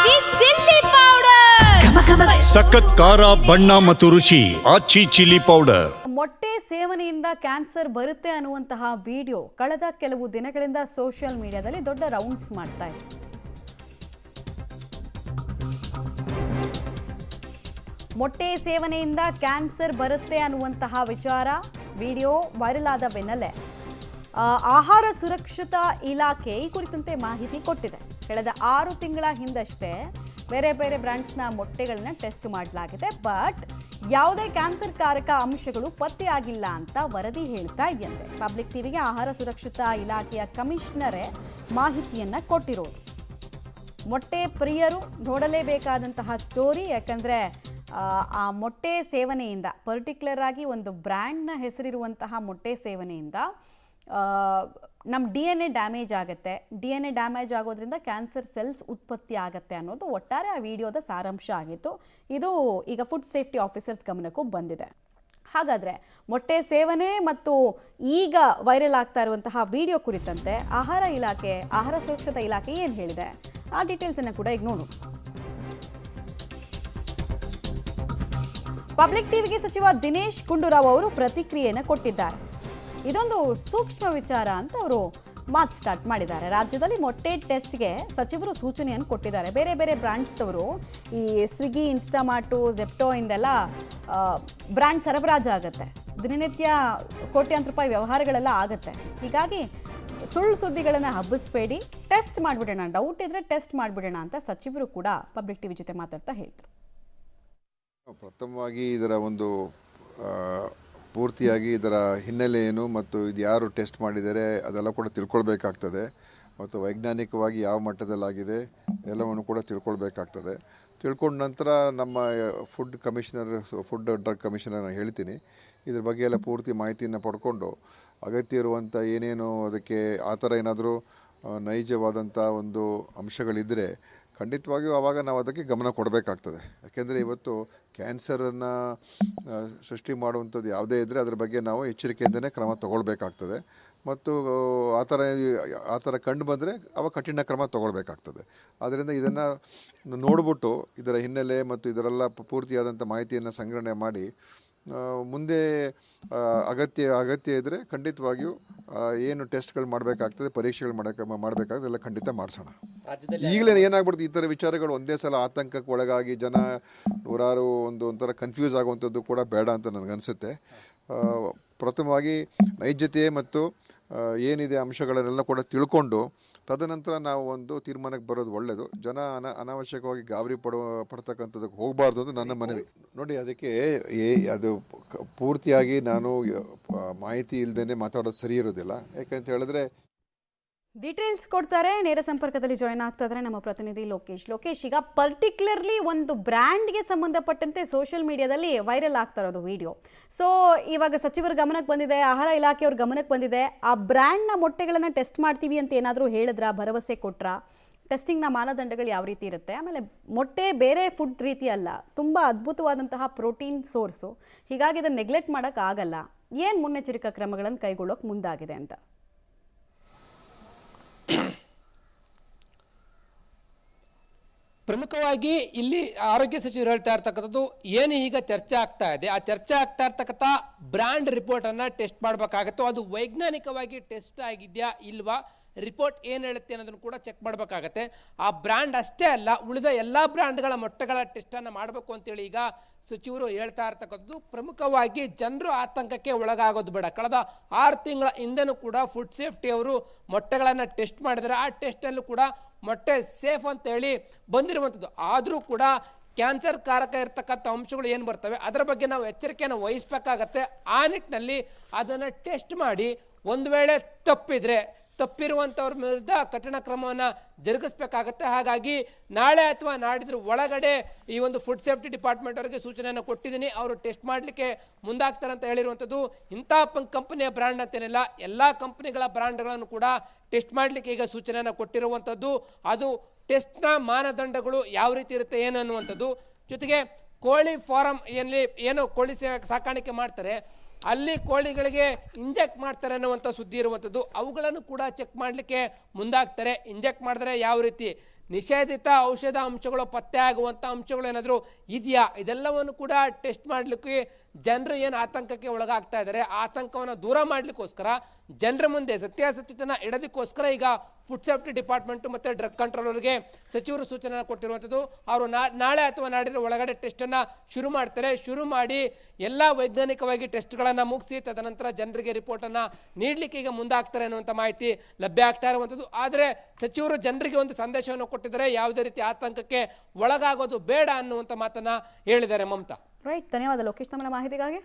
ಆಚಿ chilli powder ಸಖತ್ ಖಾರ ಬಣ್ಣ ಮತ್ತು ರುಚಿ ಆಚಿ ಚಿಲ್ಲಿ ಪೌಡರ್. ಮೊಟ್ಟೆ ಸೇವನೆಯಿಂದ ಕ್ಯಾನ್ಸರ್ ಬರುತ್ತೆ ಅನ್ನುವಂತಹ ವಿಡಿಯೋ ಕಳೆದ ಕೆಲವು ದಿನಗಳಿಂದ ಸೋಷಿಯಲ್ ಮೀಡಿಯಾದಲ್ಲಿ ದೊಡ್ಡ ರೌಂಡ್ಸ್ ಮಾಡ್ತಾ ಇತ್ತು. ಮೊಟ್ಟೆ ಸೇವನೆಯಿಂದ ಕ್ಯಾನ್ಸರ್ ಬರುತ್ತೆ ಅನ್ನುವಂತಹ ವಿಚಾರ ವಿಡಿಯೋ ವೈರಲ್ ಆದ ಬೆನ್ನಲ್ಲೇ ಆಹಾರ ಸುರಕ್ಷತಾ ಇಲಾಖೆ ಈ ಕುರಿತಂತೆ ಮಾಹಿತಿ ಕೊಟ್ಟಿದೆ. ಕಳೆದ 6 ತಿಂಗಳ ಹಿಂದಷ್ಟೇ ಬೇರೆ ಬೇರೆ ಬ್ರ್ಯಾಂಡ್ಸ್ನ ಮೊಟ್ಟೆಗಳನ್ನ ಟೆಸ್ಟ್ ಮಾಡಲಾಗಿದೆ. ಬಟ್ ಯಾವುದೇ ಕ್ಯಾನ್ಸರ್ ಕಾರಕ ಅಂಶಗಳು ಪತ್ತೆಯಾಗಿಲ್ಲ ಅಂತ ವರದಿ ಹೇಳ್ತಾ ಇದೆಯಂತೆ. ಪಬ್ಲಿಕ್ ಟಿವಿಗೆ ಆಹಾರ ಸುರಕ್ಷತಾ ಇಲಾಖೆಯ ಕಮಿಷನರೇ ಮಾಹಿತಿಯನ್ನ ಕೊಟ್ಟಿರೋದು. ಮೊಟ್ಟೆ ಪ್ರಿಯರು ನೋಡಲೇಬೇಕಾದಂತಹ ಸ್ಟೋರಿ. ಯಾಕಂದರೆ ಆ ಮೊಟ್ಟೆ ಸೇವನೆಯಿಂದ ಪರ್ಟಿಕ್ಯುಲರ್ ಆಗಿ ಒಂದು ಬ್ರ್ಯಾಂಡ್ನ ಹೆಸರಿರುವಂತಹ ಮೊಟ್ಟೆ ಸೇವನೆಯಿಂದ ನಮ್ಮ DNA ಡ್ಯಾಮೇಜ್ ಆಗುತ್ತೆ. DNA ಡ್ಯಾಮೇಜ್ ಆಗೋದ್ರಿಂದ ಕ್ಯಾನ್ಸರ್ ಸೆಲ್ಸ್ ಉತ್ಪತ್ತಿ ಆಗುತ್ತೆ ಅನ್ನೋದು ಒಟ್ಟಾರೆ ಆ ವಿಡಿಯೋದ ಸಾರಾಂಶ ಆಗಿತ್ತು. ಇದು ಈಗ ಫುಡ್ ಸೇಫ್ಟಿ ಆಫೀಸರ್ಸ್ ಗಮನಕ್ಕೂ ಬಂದಿದೆ. ಹಾಗಾದರೆ ಮೊಟ್ಟೆ ಸೇವನೆ ಮತ್ತು ಈಗ ವೈರಲ್ ಆಗ್ತಾ ಇರುವಂತಹ ವಿಡಿಯೋ ಕುರಿತಂತೆ ಆಹಾರ ಸುರಕ್ಷತಾ ಇಲಾಖೆ ಏನು ಹೇಳಿದೆ ಆ ಡೀಟೇಲ್ಸನ್ನು ಕೂಡ ಈಗ ನೋಡೋಣ. ಪಬ್ಲಿಕ್ ಟಿವಿಗೆ ಸಚಿವ ದಿನೇಶ್ ಗುಂಡೂರಾವ್ ಅವರು ಪ್ರತಿಕ್ರಿಯೆಯನ್ನು ಕೊಟ್ಟಿದ್ದಾರೆ. ಇದೊಂದು ಸೂಕ್ಷ್ಮ ವಿಚಾರ ಅಂತ ಅವರು ಮಾತು ಸ್ಟಾರ್ಟ್ ಮಾಡಿದ್ದಾರೆ. ರಾಜ್ಯದಲ್ಲಿ ಮೊಟ್ಟೆ ಟೆಸ್ಟ್ಗೆ ಸಚಿವರು ಸೂಚನೆಯನ್ನು ಕೊಟ್ಟಿದ್ದಾರೆ. ಬೇರೆ ಬೇರೆ ಬ್ರ್ಯಾಂಡ್ಸ್ದವರು ಈ ಸ್ವಿಗ್ಗಿ, ಇನ್ಸ್ಟಾಮಾರ್ಟು, ಜೆಪ್ಟೋ ಇಂದೆಲ್ಲ ಬ್ರ್ಯಾಂಡ್ ಸರಬರಾಜು ಆಗುತ್ತೆ. ದಿನನಿತ್ಯ ಕೋಟ್ಯಾಂತರ ರೂಪಾಯಿ ವ್ಯವಹಾರಗಳೆಲ್ಲ ಆಗುತ್ತೆ. ಹೀಗಾಗಿ ಸುಳ್ಳು ಸುದ್ದಿಗಳನ್ನು ಹಬ್ಬಿಸ್ಬೇಡಿ, ಟೆಸ್ಟ್ ಮಾಡಿಬಿಡೋಣ, ಡೌಟ್ ಇದ್ದರೆ ಟೆಸ್ಟ್ ಮಾಡಿಬಿಡೋಣ ಅಂತ ಸಚಿವರು ಕೂಡ ಪಬ್ಲಿಕ್ ಟಿವಿ ಜೊತೆ ಮಾತಾಡ್ತಾ ಹೇಳಿದರು. ಪ್ರಥಮವಾಗಿ ಇದರ ಒಂದು ಪೂರ್ತಿಯಾಗಿ ಇದರ ಹಿನ್ನೆಲೆ ಏನು ಮತ್ತು ಇದು ಯಾರು ಟೆಸ್ಟ್ ಮಾಡಿದ್ದಾರೆ ಅದೆಲ್ಲ ಕೂಡ ತಿಳ್ಕೊಳ್ಬೇಕಾಗ್ತದೆ. ಮತ್ತು ವೈಜ್ಞಾನಿಕವಾಗಿ ಯಾವ ಮಟ್ಟದಲ್ಲಾಗಿದೆ ಎಲ್ಲವನ್ನು ಕೂಡ ತಿಳ್ಕೊಳ್ಬೇಕಾಗ್ತದೆ. ತಿಳ್ಕೊಂಡ ನಂತರ ನಮ್ಮ ಫುಡ್ ಡ್ರಗ್ ಕಮಿಷನರ್ ನಾನು ಹೇಳ್ತೀನಿ, ಇದ್ರ ಬಗ್ಗೆ ಎಲ್ಲ ಪೂರ್ತಿ ಮಾಹಿತಿಯನ್ನು ಪಡ್ಕೊಂಡು ಅಗತ್ಯ ಇರುವಂಥ ಏನೇನು ಅದಕ್ಕೆ ಆ ಥರ ಏನಾದರೂ ನೈಜವಾದಂಥ ಒಂದು ಅಂಶಗಳಿದ್ದರೆ ಖಂಡಿತವಾಗಿಯೂ ಆವಾಗ ನಾವು ಅದಕ್ಕೆ ಗಮನ ಕೊಡಬೇಕಾಗ್ತದೆ. ಯಾಕೆಂದರೆ ಇವತ್ತು ಕ್ಯಾನ್ಸರನ್ನು ಸೃಷ್ಟಿ ಮಾಡುವಂಥದ್ದು ಯಾವುದೇ ಇದ್ದರೆ ಅದರ ಬಗ್ಗೆ ನಾವು ಎಚ್ಚರಿಕೆಯಿಂದಲೇ ಕ್ರಮ ತಗೊಳ್ಬೇಕಾಗ್ತದೆ. ಮತ್ತು ಆ ಥರ ಕಂಡು ಬಂದರೆ ಅವಾಗ ಕಠಿಣ ಕ್ರಮ ತಗೊಳ್ಬೇಕಾಗ್ತದೆ. ಆದ್ದರಿಂದ ಇದನ್ನು ನೋಡಿಬಿಟ್ಟು ಇದರ ಹಿನ್ನೆಲೆ ಮತ್ತು ಇದರೆಲ್ಲ ಪೂರ್ತಿಯಾದಂಥ ಮಾಹಿತಿಯನ್ನು ಸಂಗ್ರಹಣೆ ಮಾಡಿ ಮುಂದೆ ಅಗತ್ಯ ಇದ್ದರೆ ಖಂಡಿತವಾಗಿಯೂ ಏನು ಟೆಸ್ಟ್ಗಳು ಮಾಡಬೇಕಾಗ್ತದೆ, ಪರೀಕ್ಷೆಗಳು ಮಾಡಬೇಕಾಗ್ತದೆ ಎಲ್ಲ ಖಂಡಿತ ಮಾಡಿಸೋಣ. ಈಗಲೇ ಏನಾಗ್ಬಿಡ್ತು, ಈ ಥರ ವಿಚಾರಗಳು ಒಂದೇ ಸಲ ಆತಂಕಕ್ಕೆ ಒಳಗಾಗಿ ಜನ ನೂರಾರು ಒಂಥರ ಕನ್ಫ್ಯೂಸ್ ಆಗುವಂಥದ್ದು ಕೂಡ ಬೇಡ ಅಂತ ನನಗನ್ಸುತ್ತೆ. ಪ್ರಥಮವಾಗಿ ನೈಜತೆ ಮತ್ತು ಏನಿದೆ ಅಂಶಗಳನ್ನೆಲ್ಲ ಕೂಡ ತಿಳ್ಕೊಂಡು ತದನಂತರ ನಾವು ಒಂದು ತೀರ್ಮಾನಕ್ಕೆ ಬರೋದು ಒಳ್ಳೆಯದು. ಜನ ಅನಾವಶ್ಯಕವಾಗಿ ಗಾಬರಿ ಪಡ್ತಕ್ಕಂಥದ್ದಕ್ಕೆ ಹೋಗಬಾರ್ದು ಅಂತ ನನ್ನ ಮನವಿ. ನೋಡಿ, ಅದಕ್ಕೆ ಅದು ಪೂರ್ತಿಯಾಗಿ ನಾನು ಮಾಹಿತಿ ಇಲ್ಲದೇ ಮಾತಾಡೋದು ಸರಿ ಇರೋದಿಲ್ಲ. ಯಾಕಂತ ಹೇಳಿದ್ರೆ ಡೀಟೇಲ್ಸ್ ಕೊಡ್ತಾರೆ. ನೇರ ಸಂಪರ್ಕದಲ್ಲಿ ಜಾಯ್ನ್ ಆಗ್ತಾ ಇದ್ದಾರೆ ನಮ್ಮ ಪ್ರತಿನಿಧಿ ಲೋಕೇಶ್. ಈಗ ಪರ್ಟಿಕ್ಯುಲರ್ಲಿ ಒಂದು ಬ್ರ್ಯಾಂಡ್ಗೆ ಸಂಬಂಧಪಟ್ಟಂತೆ ಸೋಷಿಯಲ್ ಮೀಡಿಯಾದಲ್ಲಿ ವೈರಲ್ ಆಗ್ತಾ ಇರೋದು ವಿಡಿಯೋ. ಸೊ ಇವಾಗ ಸಚಿವರ ಗಮನಕ್ಕೆ ಬಂದಿದೆ, ಆಹಾರ ಇಲಾಖೆಯವ್ರ ಗಮನಕ್ಕೆ ಬಂದಿದೆ. ಆ ಬ್ರ್ಯಾಂಡ್ನ ಮೊಟ್ಟೆಗಳನ್ನು ಟೆಸ್ಟ್ ಮಾಡ್ತೀವಿ ಅಂತ ಏನಾದರೂ ಹೇಳಿದ್ರಾ, ಭರವಸೆ ಕೊಟ್ರಾ? ಟೆಸ್ಟಿಂಗ್ನ ಮಾನದಂಡಗಳು ಯಾವ ರೀತಿ ಇರುತ್ತೆ? ಆಮೇಲೆ ಮೊಟ್ಟೆ ಬೇರೆ ಫುಡ್ ರೀತಿ ಅಲ್ಲ, ತುಂಬ ಅದ್ಭುತವಾದಂತಹ ಪ್ರೋಟೀನ್ ಸೋರ್ಸು. ಹೀಗಾಗಿ ಇದನ್ನು ನೆಗ್ಲೆಕ್ಟ್ ಮಾಡೋಕ್ಕಾಗಲ್ಲ. ಏನು ಮುನ್ನೆಚ್ಚರಿಕಾ ಕ್ರಮಗಳನ್ನು ಕೈಗೊಳ್ಳೋಕೆ ಮುಂದಾಗಿದೆ ಅಂತ? ಪ್ರಮುಖವಾಗಿ ಇಲ್ಲಿ ಆರೋಗ್ಯ ಸಚಿವರು ಹೇಳ್ತಾ ಇರ್ತಕ್ಕಂಥದ್ದು ಏನು ಈಗ ಚರ್ಚೆ ಆಗ್ತಾ ಇದೆ, ಆ ಚರ್ಚೆ ಆಗ್ತಾ ಇರ್ತಕ್ಕಂಥ ಬ್ರ್ಯಾಂಡ್ ರಿಪೋರ್ಟನ್ನು ಟೆಸ್ಟ್ ಮಾಡಬೇಕಾಗತ್ತೆ. ಅದು ವೈಜ್ಞಾನಿಕವಾಗಿ ಟೆಸ್ಟ್ ಆಗಿದೆಯಾ ಇಲ್ವಾ, ರಿಪೋರ್ಟ್ ಏನು ಹೇಳುತ್ತೆ ಅನ್ನೋದನ್ನು ಕೂಡ ಚೆಕ್ ಮಾಡಬೇಕಾಗತ್ತೆ. ಆ ಬ್ರ್ಯಾಂಡ್ ಅಷ್ಟೇ ಅಲ್ಲ, ಉಳಿದ ಎಲ್ಲ ಬ್ರ್ಯಾಂಡ್ಗಳ ಮೊಟ್ಟೆಗಳ ಟೆಸ್ಟನ್ನು ಮಾಡಬೇಕು ಅಂತೇಳಿ ಈಗ ಸಚಿವರು ಹೇಳ್ತಾ ಇರ್ತಕ್ಕಂಥದ್ದು. ಪ್ರಮುಖವಾಗಿ ಜನರು ಆತಂಕಕ್ಕೆ ಒಳಗಾಗೋದು ಬೇಡ. ಕಳೆದ 6 ತಿಂಗಳ ಹಿಂದೆನೂ ಕೂಡ ಫುಡ್ ಸೇಫ್ಟಿ ಅವರು ಮೊಟ್ಟೆಗಳನ್ನು ಟೆಸ್ಟ್ ಮಾಡಿದರೆ ಆ ಟೆಸ್ಟಲ್ಲೂ ಕೂಡ ಮೊಟ್ಟೆ ಸೇಫ್ ಅಂತ ಹೇಳಿ ಬಂದಿರುವಂಥದ್ದು. ಆದರೂ ಕೂಡ ಕ್ಯಾನ್ಸರ್ ಕಾರಕ ಇರ್ತಕ್ಕಂಥ ಅಂಶಗಳು ಏನು ಬರ್ತವೆ ಅದರ ಬಗ್ಗೆ ನಾವು ಎಚ್ಚರಿಕೆಯನ್ನು ವಹಿಸಬೇಕಾಗತ್ತೆ. ಆ ನಿಟ್ಟಿನಲ್ಲಿ ಅದನ್ನು ಟೆಸ್ಟ್ ಮಾಡಿ ಒಂದು ವೇಳೆ ತಪ್ಪಿರುವಂಥವ್ರ ವಿರುದ್ಧ ಕಠಿಣ ಕ್ರಮವನ್ನು ಜರುಗಿಸಬೇಕಾಗತ್ತೆ. ಹಾಗಾಗಿ ನಾಳೆ ಅಥವಾ ನಾಡಿದ್ರ ಒಳಗಡೆ ಈ ಒಂದು ಫುಡ್ ಸೇಫ್ಟಿ ಡಿಪಾರ್ಟ್ಮೆಂಟ್ ಅವರಿಗೆ ಸೂಚನೆಯನ್ನು ಕೊಟ್ಟಿದ್ದೀನಿ. ಅವರು ಟೆಸ್ಟ್ ಮಾಡಲಿಕ್ಕೆ ಮುಂದಾಗ್ತಾರೆ ಅಂತ ಹೇಳಿರುವಂಥದ್ದು. ಇಂಥ ಕಂಪನಿಯ ಬ್ರ್ಯಾಂಡ್ ಅಂತೇನಿಲ್ಲ, ಎಲ್ಲ ಕಂಪನಿಗಳ ಬ್ರ್ಯಾಂಡ್ಗಳನ್ನು ಕೂಡ ಟೆಸ್ಟ್ ಮಾಡಲಿಕ್ಕೆ ಈಗ ಸೂಚನೆಯನ್ನು ಕೊಟ್ಟಿರುವಂಥದ್ದು. ಅದು ಟೆಸ್ಟ್ನ ಮಾನದಂಡಗಳು ಯಾವ ರೀತಿ ಇರುತ್ತೆ ಏನು ಅನ್ನುವಂಥದ್ದು. ಜೊತೆಗೆ ಕೋಳಿ ಫಾರಂ ಏನು ಕೋಳಿ ಸಾಕಾಣಿಕೆ ಮಾಡ್ತಾರೆ ಅಲ್ಲಿ ಕೋಳಿಗಳಿಗೆ ಇಂಜೆಕ್ಟ್ ಮಾಡ್ತಾರೆ ಅನ್ನುವಂಥ ಸುದ್ದಿ ಇರುವಂಥದ್ದು. ಅವುಗಳನ್ನು ಕೂಡ ಚೆಕ್ ಮಾಡಲಿಕ್ಕೆ ಮುಂದಾಗ್ತಾರೆ. ಇಂಜೆಕ್ಟ್ ಮಾಡಿದ್ರೆ ಯಾವ ರೀತಿ ನಿಷೇಧಿತ ಔಷಧ ಅಂಶಗಳು ಪತ್ತೆ ಆಗುವಂಥ ಅಂಶಗಳು ಏನಾದರೂ ಇದೆಯಾ, ಇದೆಲ್ಲವನ್ನು ಕೂಡ ಟೆಸ್ಟ್ ಮಾಡಲಿಕ್ಕೆ ಜನರು ಏನು ಆತಂಕಕ್ಕೆ ಒಳಗಾಗ್ತಾ ಇದ್ದಾರೆ, ಆತಂಕವನ್ನು ದೂರ ಮಾಡಲಿಕ್ಕೋಸ್ಕರ ಜನರ ಮುಂದೆ ಸತ್ಯಾಸತ್ಯತೆಯನ್ನು ಇಡೋದಕ್ಕೋಸ್ಕರ ಈಗ ಫುಡ್ ಸೇಫ್ಟಿ ಡಿಪಾರ್ಟ್ಮೆಂಟ್ ಮತ್ತು ಡ್ರಗ್ ಕಂಟ್ರೋಲರ್ಗೆ ಸಚಿವರು ಸೂಚನೆ ಕೊಟ್ಟಿರುವಂಥದ್ದು. ಅವರು ನಾಳೆ ಅಥವಾ ನಾಡಿನ ಒಳಗಡೆ ಟೆಸ್ಟನ್ನು ಶುರು ಮಾಡ್ತಾರೆ. ಶುರು ಮಾಡಿ ಎಲ್ಲ ವೈಜ್ಞಾನಿಕವಾಗಿ ಟೆಸ್ಟ್ಗಳನ್ನು ಮುಗಿಸಿ ತದನಂತರ ಜನರಿಗೆ ರಿಪೋರ್ಟನ್ನು ನೀಡಲಿಕ್ಕೆ ಈಗ ಮುಂದಾಗ್ತಾರೆ ಅನ್ನುವಂಥ ಮಾಹಿತಿ ಲಭ್ಯ ಆಗ್ತಾ ಇರುವಂಥದ್ದು. ಆದರೆ ಸಚಿವರು ಜನರಿಗೆ ಒಂದು ಸಂದೇಶವನ್ನು ಕೊಟ್ಟಿದ್ದಾರೆ, ಯಾವುದೇ ರೀತಿ ಆತಂಕಕ್ಕೆ ಒಳಗಾಗೋದು ಬೇಡ ಅನ್ನುವಂಥ ಮಾತನ್ನು ಹೇಳಿದ್ದಾರೆ ಮಮತಾ. ರೈಟ್, ಧನ್ಯವಾದ ಲೋಕೇಶ್, ತಮ್ಮ ಮಾಹಿತಿಗಾಗಿ.